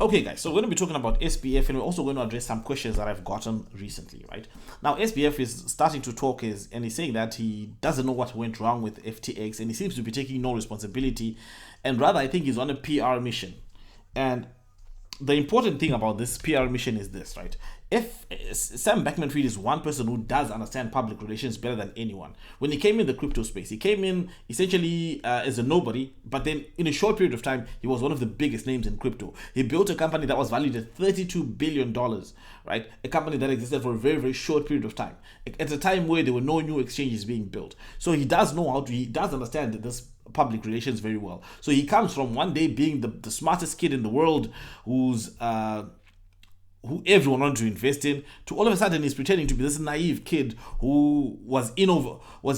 Okay, guys, so we're going to be talking about SBF, and we're also going to address some questions that I've gotten recently, right? Now, SBF is starting to talk, and he's saying that he doesn't know what went wrong with FTX, and he seems to be taking no responsibility, and rather, I think he's on a PR mission. And the important thing about this PR mission is this, right? If Sam Bankman-Fried is one person who does understand public relations better than anyone. When he came in the crypto space, he came in essentially as a nobody, but then in a short period of time, he was one of the biggest names in crypto. He built a company that was valued at $32 billion, right? A company that existed for a very, very short period of time. At a time where there were no new exchanges being built. So he does know he does understand this public relations very well. So he comes from one day being the smartest kid in the world who everyone wanted to invest in, to all of a sudden he's pretending to be this naive kid who was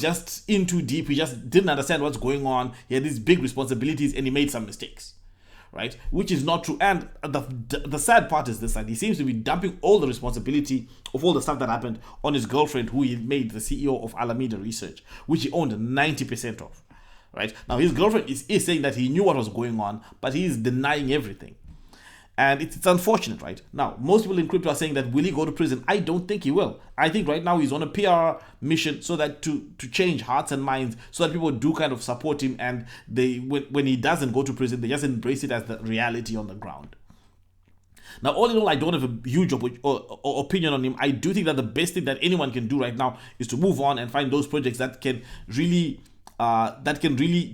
just in too deep. He just didn't understand what's going on. He had these big responsibilities and he made some mistakes, right? Which is not true. And the sad part is this, that he seems to be dumping all the responsibility of all the stuff that happened on his girlfriend, who he made the CEO of Alameda Research, which he owned 90% of. Right? Now, his girlfriend is saying that he knew what was going on, but he's denying everything. And it's unfortunate, right? Now, most people in crypto are saying that will he go to prison? I don't think he will. I think right now he's on a PR mission so that to change hearts and minds, so that people do kind of support him, and they when he doesn't go to prison, they just embrace it as the reality on the ground. Now, all in all, I don't have a huge opinion on him. I do think that the best thing that anyone can do right now is to move on and find those projects that can really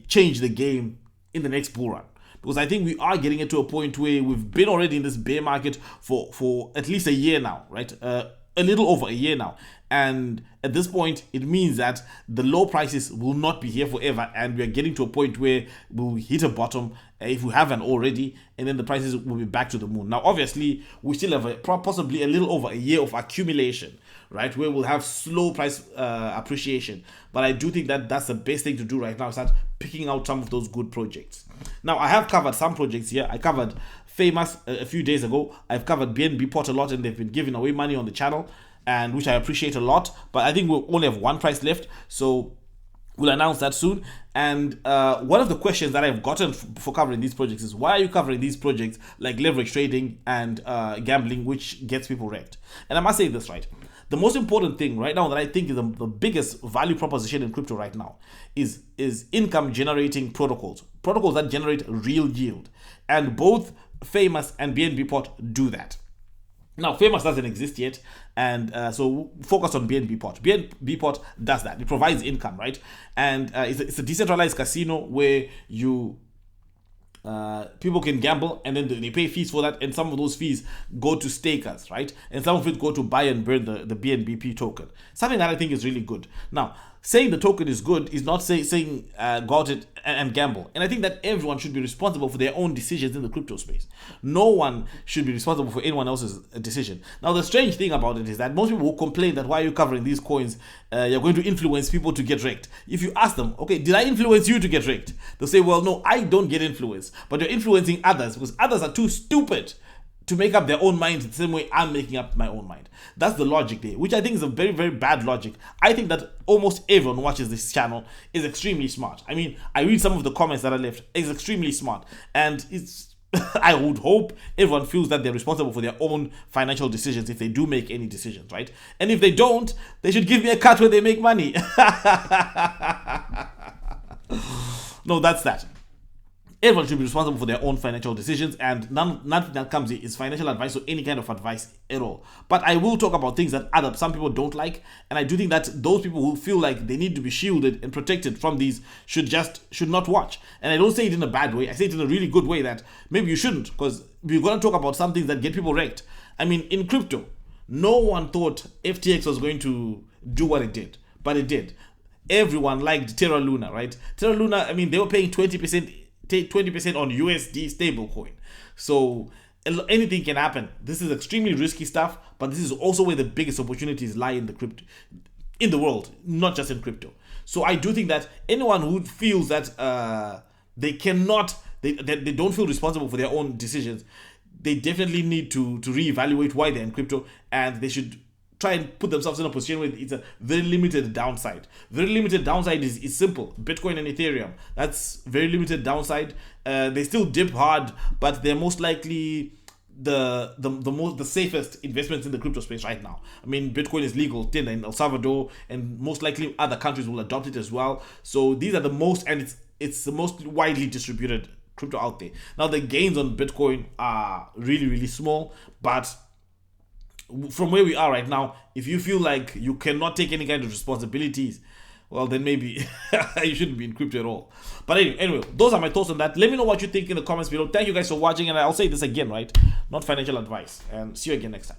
change the game in the next bull run. Because I think we are getting it to a point where we've been already in this bear market for at least a year now, right? A little over a year now. And at this point, it means that the low prices will not be here forever, and we are getting to a point where we'll hit a bottom, if we haven't already, and then the prices will be back to the moon. Now, obviously, we still have possibly a little over a year of accumulation, right, where we'll have slow price appreciation. But I do think that that's the best thing to do right now, start picking out some of those good projects. Now, I have covered some projects here. I covered Famous a few days ago. I've covered BNB Pot a lot, and they've been giving away money on the channel, and which I appreciate a lot. But I think we'll only have one price left, so we'll announce that soon. And one of the questions that I've gotten for covering these projects is, why are you covering these projects like leverage trading and gambling, which gets people wrecked? And I must say this, right? The most important thing right now that I think is the biggest value proposition in crypto right now is income generating protocols that generate real yield. And both Famous and BNB Pot do that. Now, Famous doesn't exist yet, and so focus on BNB Pot. BNB Pot does that. It provides income, right? And it's a decentralized casino where people can gamble, and then they pay fees for that, and some of those fees go to stakers, right? And some of it go to buy and burn the BNBP token. Something that I think is really good. Now, saying the token is good is not saying go out and gamble. And I think that everyone should be responsible for their own decisions in the crypto space. No one should be responsible for anyone else's decision. Now, the strange thing about it is that most people will complain that, why are you covering these coins? You're going to influence people to get wrecked. If you ask them, okay, did I influence you to get wrecked? They'll say, well, no, I don't get influenced, but you're influencing others because others are too stupid to make up their own minds the same way I'm making up my own mind. That's the logic there, which I think is a very, very bad logic. I think that almost everyone who watches this channel is extremely smart. I mean, I read some of the comments that I left. It's extremely smart. And it's I would hope everyone feels that they're responsible for their own financial decisions if they do make any decisions, right? And if they don't, they should give me a cut where they make money. No, that's that. Everyone should be responsible for their own financial decisions, and nothing that comes here is financial advice or any kind of advice at all. But I will talk about things that some people don't like, and I do think that those people who feel like they need to be shielded and protected from these should not watch. And I don't say it in a bad way. I say it in a really good way, that maybe you shouldn't, because we're going to talk about some things that get people wrecked. I mean, in crypto, no one thought FTX was going to do what it did, but it did. Everyone liked Terra Luna, right? Terra Luna, I mean, they were paying 20% on USD stablecoin. So anything can happen. This is extremely risky stuff, but this is also where the biggest opportunities lie in the world, not just in crypto. So I do think that anyone who feels that they don't feel responsible for their own decisions, they definitely need to reevaluate why they're in crypto, and they should try and put themselves in a position where it's a very limited downside. Very limited downside is simple. Bitcoin and Ethereum, that's very limited downside. They still dip hard, but they're most likely the safest investments in the crypto space right now. I mean, Bitcoin is legal in El Salvador, and most likely other countries will adopt it as well. So these are the most, and it's the most widely distributed crypto out there. Now the gains on Bitcoin are really, really small, but from where we are right now, if you feel like you cannot take any kind of responsibilities, well, then maybe you shouldn't be in crypto at all. But anyway, those are my thoughts on that. Let me know what you think in the comments below. Thank you guys for watching, and I'll say this again, right? Not financial advice. And see you again next time.